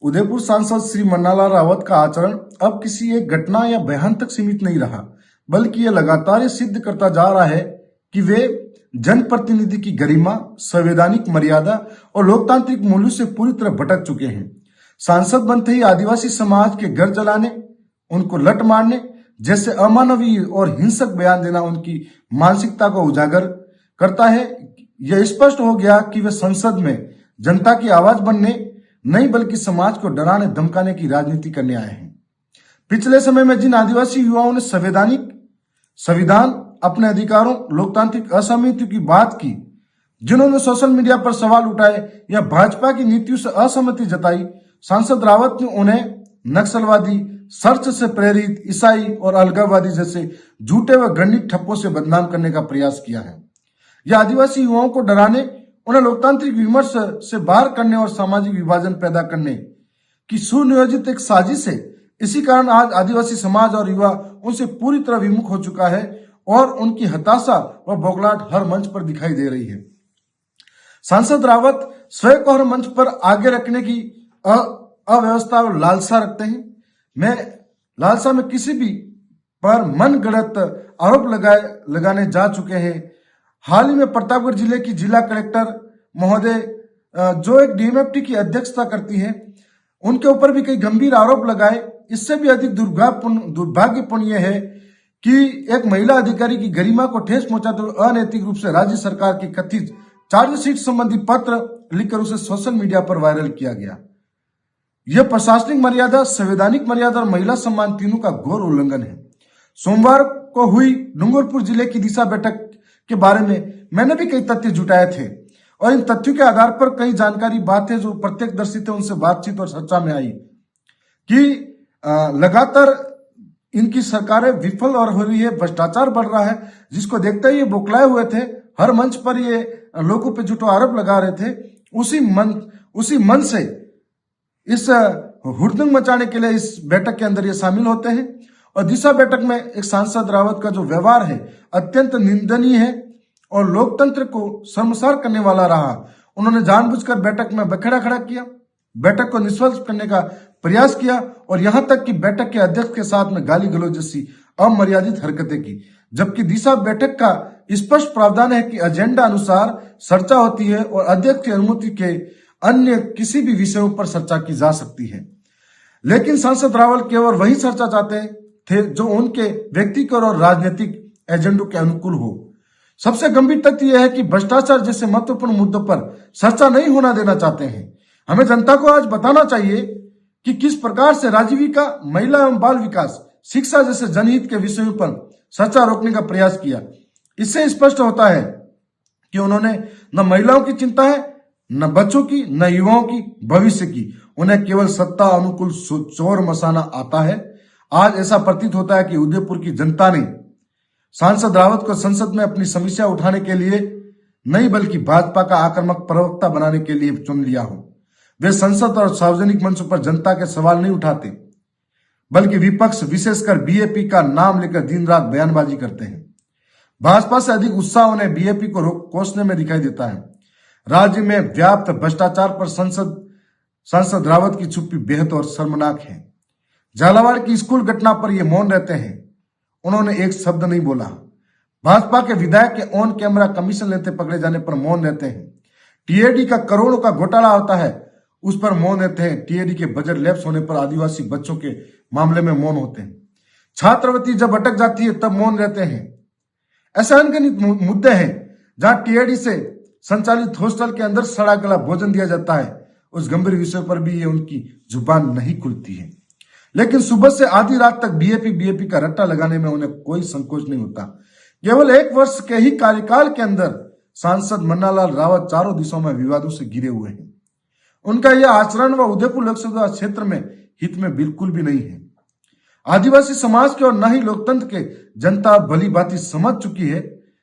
उदयपुर सांसद श्री मन्नालाल रावत का आचरण अब किसी एक घटना या बयान तक सीमित नहीं रहा, बल्कि ये लगातार ये सिद्ध करता जा रहा है कि वे जनप्रतिनिधि की गरिमा, संवैधानिक मर्यादा और लोकतांत्रिक मूल्यों से पूरी तरह भटक चुके हैं। सांसद बनते ही आदिवासी समाज के घर जलाने, उनको लठ मारने जैसे अमानवीय और हिंसक बयान देना उनकी मानसिकता को उजागर करता है। यह स्पष्ट हो गया कि वे संसद में जनता की आवाज बनने नहीं बल्कि समाज को डराने धमकाने की राजनीति करने आए हैं। पिछले समय में जिन आदिवासी युवाओं ने संविधान, अपने अधिकारों, लोकतांत्रिक असहमति की बात की, जिन्होंने सोशल मीडिया पर सवाल उठाए या भाजपा की नीतियों से असहमति जताई, सांसद रावत ने उन्हें नक्सलवादी, सर्च से प्रेरित, ईसाई और अलगाववादी जैसे झूठे व घृणित ठप्पों से बदनाम करने का प्रयास किया है। यह आदिवासी युवाओं को डराने, उन्हें लोकतांत्रिक विमर्श से बाहर करने और सामाजिक विभाजन पैदा करने की सुनियोजित एक साजिश है। इसी कारण आज आदिवासी समाज और युवा उनसे पूरी तरह विमुख हो चुका है और उनकी हताशा व बौखलाहट हर मंच पर दिखाई दे रही है। सांसद रावत स्वयं को हर मंच पर आगे रखने की अव्यवस्था और लालसा रखते हैं। लालसा में किसी भी पर मन गढ़ंत आरोप लगाने जा चुके हैं। हाल ही में प्रतापगढ़ जिले की जिला कलेक्टर महोदय, जो एक डीएमएफटी की अध्यक्षता करती है, उनके ऊपर भी कई गंभीर आरोप लगाए। इससे भी अधिक दुर्भाग्यपूर्ण यह है कि एक महिला अधिकारी की गरिमा को ठेस पहुंचाते हुए अनैतिक रूप से राज्य सरकार की कथित चार्जशीट संबंधी पत्र लिखकर उसे सोशल मीडिया पर वायरल किया गया। यह प्रशासनिक मर्यादा, संवैधानिक मर्यादा और महिला सम्मान तीनों का घोर उल्लंघन है। सोमवार को हुई डूंगरपुर जिले की दिशा बैठक के बारे में मैंने भी कई तथ्य जुटाए थे और इन तथ्यों के आधार पर कई जानकारी बातें जो प्रत्यक्षदर्शी थे उनसे बातचीत और चर्चा में आई कि लगातार इनकी सरकारें विफल और हो रही है, भ्रष्टाचार बढ़ रहा है, जिसको देखते ही ये बौखलाए हुए थे। हर मंच पर ये लोगों पे झूठा आरोप लगा रहे थे। उसी मन से इस हुड़दंग मचाने के लिए इस बैठक के अंदर ये शामिल होते हैं। और दिशा बैठक में एक सांसद रावत का जो व्यवहार है अत्यंत निंदनीय है और लोकतंत्र को शर्मसार करने वाला रहा। उन्होंने जानबूझकर बैठक में बखेड़ा खड़ा किया, बैठक को निष्फल करने का प्रयास किया और यहां तक कि बैठक के अध्यक्ष के साथ में गाली गलौज जैसी अमर्यादित हरकतें की। जबकि दिशा बैठक का स्पष्ट प्रावधान है कि एजेंडा अनुसार चर्चा होती है और अध्यक्ष की अनुमति के अन्य किसी भी विषयों पर चर्चा की जा सकती है। लेकिन सांसद रावत केवल वही चर्चा चाहते थे जो उनके व्यक्तिगत और राजनीतिक एजेंडों के अनुकूल हो। सबसे गंभीर तथ्य यह है कि भ्रष्टाचार जैसे महत्वपूर्ण मुद्दों पर चर्चा नहीं होना देना चाहते हैं। हमें जनता को आज बताना चाहिए कि किस प्रकार से राजीविका, महिला एवं बाल विकास, शिक्षा जैसे जनहित के विषयों पर चर्चा रोकने का प्रयास किया। इससे स्पष्ट होता है कि उन्होंने न महिलाओं की चिंता है, न बच्चों की, न युवाओं की भविष्य की। उन्हें केवल सत्ता अनुकूल चोर मसाना आता है। आज ऐसा प्रतीत होता है कि उदयपुर की जनता ने सांसद रावत को संसद में अपनी समस्या उठाने के लिए नहीं बल्कि भाजपा का आक्रामक प्रवक्ता बनाने के लिए चुन लिया हो। वे संसद और सार्वजनिक मंचों पर जनता के सवाल नहीं उठाते बल्कि विपक्ष, विशेषकर बीएपी का नाम लेकर दिन रात बयानबाजी करते हैं। भाजपा से अधिक उत्साह उन्हें बीएपी को कोसने में दिखाई देता है। राज्य में व्याप्त भ्रष्टाचार पर सांसद रावत की चुप्पी बेहद और शर्मनाक है। झालावाड़ की स्कूल घटना पर ये मौन रहते हैं, उन्होंने एक शब्द नहीं बोला। भाजपा के विधायक के ऑन कैमरा कमीशन लेते पकड़े जाने पर मौन रहते हैं। टीएडी का करोड़ों का घोटाला होता है, उस पर मौन रहते हैं। टीएडी के बजट लैप्स होने पर आदिवासी बच्चों के मामले में मौन होते हैं। छात्रवृत्ति जब अटक जाती है तब मौन रहते हैं। ऐसे अनगिनत मुद्दे हैं जहां टीएडी से संचालित हॉस्टल के अंदर सड़ा गला भोजन दिया जाता है, उस गंभीर विषय पर भी ये उनकी जुबान नहीं खुलती है। लेकिन सुबह से आधी रात तक बीएपी का रट्टा लगाने में उन्हें कोई संकोच नहीं होता। केवल 1 वर्ष के ही कार्यकाल के अंदर सांसद मन्नालाल रावत चारों दिशाओं में विवादों से घिरे हुए हैं। उनका यह आचरण व उदयपुर लोकसभा क्षेत्र में हित में बिल्कुल भी नहीं है। आदिवासी समाज के और न ही लोकतंत्र के जनता भली भांति समझ चुकी है।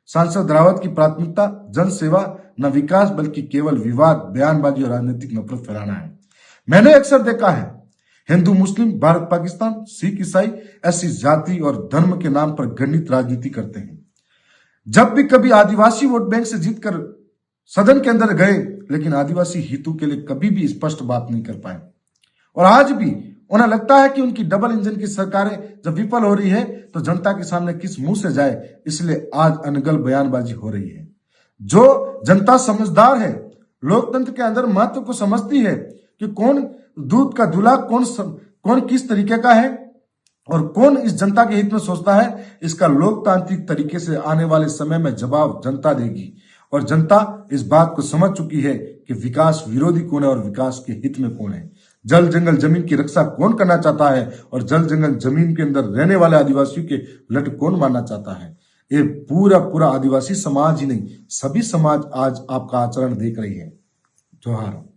सांसद रावत की प्राथमिकता जन सेवा, न विकास बल्कि केवल विवाद, बयानबाजी और राजनीतिक नफरत फैलाना है। मैंने अक्सर देखा है हिंदू मुस्लिम, भारत पाकिस्तान, सिख ईसाई ऐसी जाति और धर्म के नाम पर घृणित राजनीति करते हैं। जब भी कभी आदिवासी वोट बैंक से जीतकर सदन के अंदर गए, लेकिन आदिवासी हितों के लिए कभी भी स्पष्ट बात नहीं कर पाए। और आज भी उन्हें लगता है कि उनकी डबल इंजन की सरकारें जब विफल हो रही है तो जनता के सामने किस मुंह से जाए, इसलिए आज अनगल बयानबाजी हो रही है। जो जनता समझदार है, लोकतंत्र के अंदर महत्व को समझती है कि कौन दूध का दूल्हा, कौन किस तरीके का है और कौन इस जनता के हित में सोचता है, इसका लोकतांत्रिक तरीके से आने वाले समय में जवाब जनता देगी। और जनता इस बात को समझ चुकी है कि विकास विरोधी कौन है और विकास के हित में कौन है। जल जंगल जमीन की रक्षा कौन करना चाहता है और जल जंगल जमीन के अंदर रहने वाले आदिवासियों के लट कौन मारना चाहता है। ये पूरा आदिवासी समाज ही नहीं, सभी समाज आज आपका आचरण देख रही है। जोहार।